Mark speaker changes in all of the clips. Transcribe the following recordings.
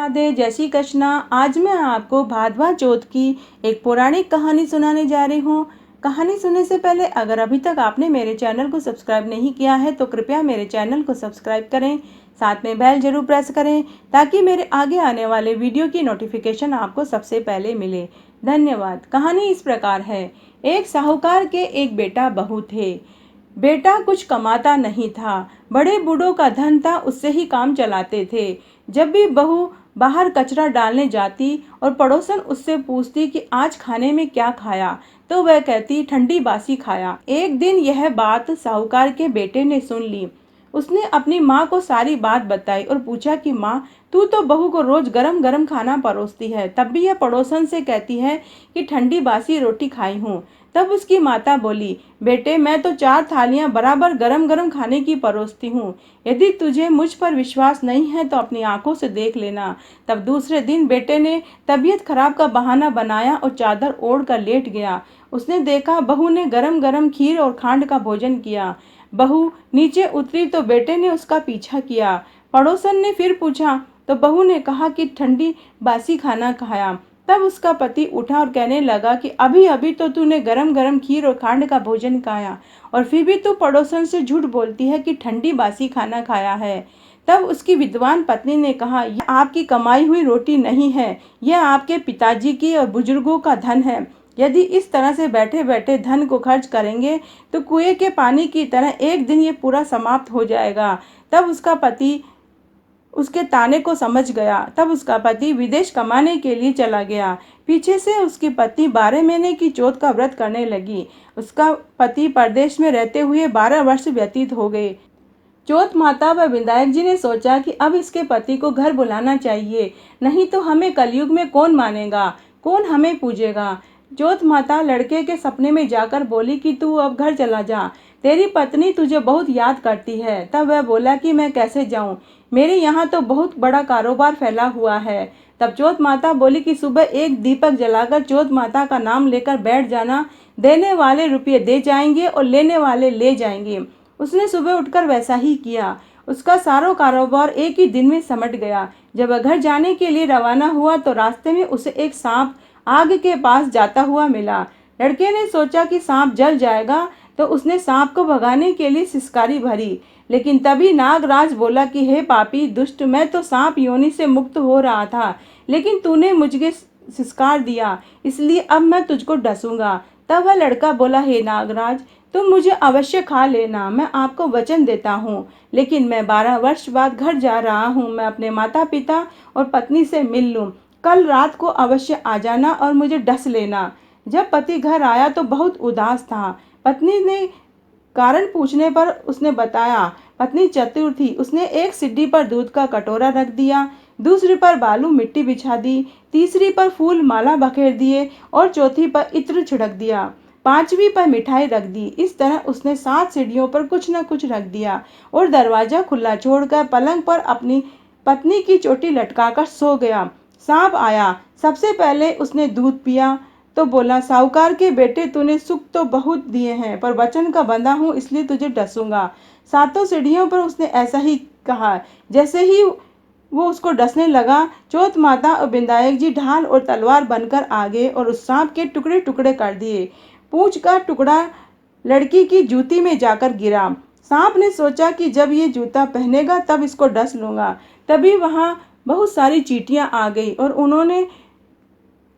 Speaker 1: राधे, जय श्री कृष्ण। आज मैं आपको भादवा चौथ की एक पौराणिक कहानी सुनाने जा रही हूँ। कहानी सुनने से पहले अगर अभी तक आपने मेरे चैनल को सब्सक्राइब नहीं किया है तो कृपया मेरे चैनल को सब्सक्राइब करें, साथ में बेल जरूर प्रेस करें ताकि मेरे आगे आने वाले वीडियो की नोटिफिकेशन आपको सबसे पहले मिले। धन्यवाद। कहानी इस प्रकार है। एक साहूकार के एक बेटा बहू थे। बेटा कुछ कमाता नहीं था, बड़े बूढ़ों का धन था, उससे ही काम चलाते थे। जब भी बहू बाहर कचरा डालने जाती और पड़ोसन उससे पूछती कि आज खाने में क्या खाया, तो वह कहती ठंडी बासी खाया। एक दिन यह बात साहूकार के बेटे ने सुन ली। उसने अपनी माँ को सारी बात बताई और पूछा कि माँ, तू तो बहू को रोज गरम गरम खाना परोसती है, तब भी यह पड़ोसन से कहती है कि ठंडी बासी रोटी खाई हूँ। तब उसकी माता बोली, बेटे मैं तो 4 थालियां बराबर गरम गरम खाने की परोसती हूँ। यदि तुझे मुझ पर विश्वास नहीं है तो अपनी आंखों से देख लेना। तब दूसरे दिन बेटे ने तबीयत खराब का बहाना बनाया और चादर ओढ़ कर लेट गया। उसने देखा बहू ने गरम गरम खीर और खांड का भोजन किया। बहू नीचे उतरी तो बेटे ने उसका पीछा किया। पड़ोसन ने फिर पूछा तो बहू ने कहा कि ठंडी बासी खाना खाया। तब उसका पति उठा और कहने लगा कि अभी अभी तो तूने गरम गरम खीर और खांड का भोजन खाया और फिर भी तू पड़ोसन से झूठ बोलती है कि ठंडी बासी खाना खाया है। तब उसकी विद्वान पत्नी ने कहा, यह आपकी कमाई हुई रोटी नहीं है, यह आपके पिताजी की और बुजुर्गों का धन है। यदि इस तरह से बैठे बैठे धन को खर्च करेंगे तो कुएं के पानी की तरह एक दिन ये पूरा समाप्त हो जाएगा। तब उसका पति उसके ताने को समझ गया। तब उसका पति विदेश कमाने के लिए चला गया। पीछे से उसकी पत्नी 12 महीने की चौथ का व्रत करने लगी। उसका पति परदेश में रहते हुए 12 वर्ष व्यतीत हो गए। चौथ माता व विनायक जी ने सोचा कि अब इसके पति को घर बुलाना चाहिए, नहीं तो हमें कलयुग में कौन मानेगा, कौन हमें पूजेगा। चौथ माता लड़के के सपने में जाकर बोली कि तू अब घर चला जा, तेरी पत्नी तुझे बहुत याद करती है। तब वह बोला कि मैं कैसे जाऊं, मेरे यहाँ तो बहुत बड़ा कारोबार फैला हुआ है। तब चौथ माता बोली कि सुबह एक दीपक जलाकर चौथ माता का नाम लेकर बैठ जाना, देने वाले रुपये दे जाएंगे और लेने वाले ले जाएंगे। उसने सुबह उठकर वैसा ही किया। उसका सारा कारोबार एक ही दिन में समट गया। जब वह घर जाने के लिए रवाना हुआ तो रास्ते में उसे एक सांप आग के पास जाता हुआ मिला। लड़के ने सोचा कि सांप जल जाएगा तो उसने सांप को भगाने के लिए सिसकारी भरी, लेकिन तभी नागराज बोला कि हे पापी दुष्ट, मैं तो सांप योनि से मुक्त हो रहा था, लेकिन तूने मुझे सिसकार दिया, इसलिए अब मैं तुझको डसूंगा। तब वह लड़का बोला, हे नागराज, तुम मुझे अवश्य खा लेना, मैं आपको वचन देता हूँ, लेकिन मैं 12 वर्ष बाद घर जा रहा हूँ। मैं अपने माता पिता और पत्नी से मिल लूँ। कल रात को अवश्य आ जाना और मुझे डस लेना। जब पति घर आया तो बहुत उदास था। पत्नी ने कारण पूछने पर उसने बताया। पत्नी चतुर थी। उसने एक सीढ़ी पर दूध का कटोरा रख दिया, दूसरी पर बालू मिट्टी बिछा दी, तीसरी पर फूल माला बखेर दिए और चौथी पर इत्र छिड़क दिया, 5वीं पर मिठाई रख दी। इस तरह उसने 7 सीढ़ियों पर कुछ न कुछ रख दिया और दरवाजा खुला छोड़कर पलंग पर अपनी पत्नी की चोटी लटकाकर सो गया। सांप आया। सबसे पहले उसने दूध पिया तो बोला, साहूकार के बेटे, तूने सुख तो बहुत दिए हैं, पर वचन का बंधा हूँ इसलिए तुझे डसूंगा। 7 सीढ़ियों पर उसने ऐसा ही कहा। जैसे ही वो उसको डसने लगा, चौथ माता और विनायक जी ढाल और तलवार बनकर आ गए और उस सांप के टुकड़े टुकड़े कर दिए। पूंछ का टुकड़ा लड़की की जूती में जाकर गिरा। सांप ने सोचा कि जब ये जूता पहनेगा तब इसको डस लूंगा। तभी वहाँ बहुत सारी चींटियां आ गई और उन्होंने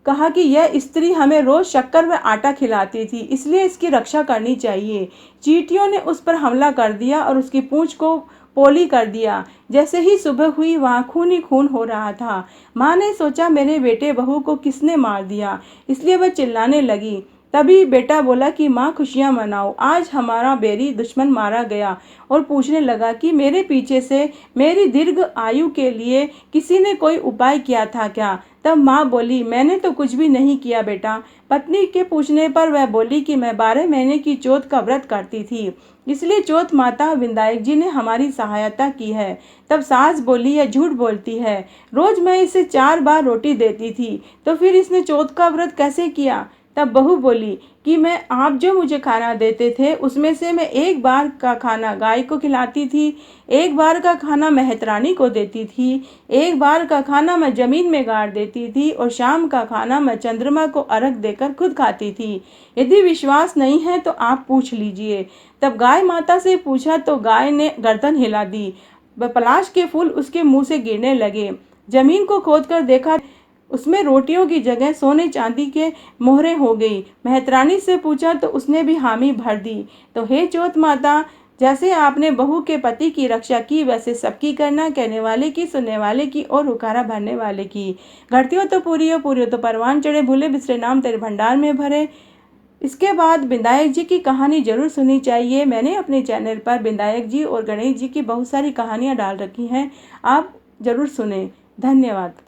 Speaker 1: कहा कि यह स्त्री हमें रोज शक्कर व आटा खिलाती थी, इसलिए इसकी रक्षा करनी चाहिए। चींटियों ने उस पर हमला कर दिया और उसकी पूंछ को पोली कर दिया। जैसे ही सुबह हुई वहाँ खून ही खून हो रहा था। माँ ने सोचा मेरे बेटे बहू को किसने मार दिया, इसलिए वह चिल्लाने लगी। तभी बेटा बोला कि माँ खुशियाँ मनाओ, आज हमारा बैरी दुश्मन मारा गया, और पूछने लगा कि मेरे पीछे से मेरी दीर्घ आयु के लिए किसी ने कोई उपाय किया था क्या। तब माँ बोली, मैंने तो कुछ भी नहीं किया बेटा। पत्नी के पूछने पर वह बोली कि मैं 12 महीने की चौथ का व्रत करती थी, इसलिए चौथ माता विनायक जी ने हमारी सहायता की है। तब सास बोली, यह झूठ बोलती है, रोज मैं इसे 4 बार रोटी देती थी, तो फिर इसने चौथ का व्रत कैसे किया। तब बहू बोली कि मैं आप जो मुझे खाना देते थे उसमें से मैं एक बार का खाना गाय को खिलाती थी, एक बार का खाना मेहतरानी को देती थी, एक बार का खाना मैं जमीन में गाड़ देती थी और शाम का खाना मैं चंद्रमा को अर्घ देकर खुद खाती थी। यदि विश्वास नहीं है तो आप पूछ लीजिए। तब गाय माता से पूछा तो गाय ने गर्दन हिला दी। पलाश के फूल उसके मुंह से गिरने लगे। जमीन को खोदकर देखा, उसमें रोटियों की जगह सोने चांदी के मोहरें हो गई। मेहतरानी से पूछा तो उसने भी हामी भर दी। तो हे जोत माता, जैसे आपने बहू के पति की रक्षा की वैसे सबकी करना, कहने वाले की, सुनने वाले की और हुकारा भरने वाले की। घटती हो तो पूरी हो तो परवान चढ़े, भूले बिसरे नाम तेरे भंडार में भरे। इसके बाद विनायक जी की कहानी जरूर सुननी चाहिए। मैंने अपने चैनल पर विनायक जी और गणेश जी की बहुत सारी कहानियाँ डाल रखी हैं, आप जरूर सुने। धन्यवाद।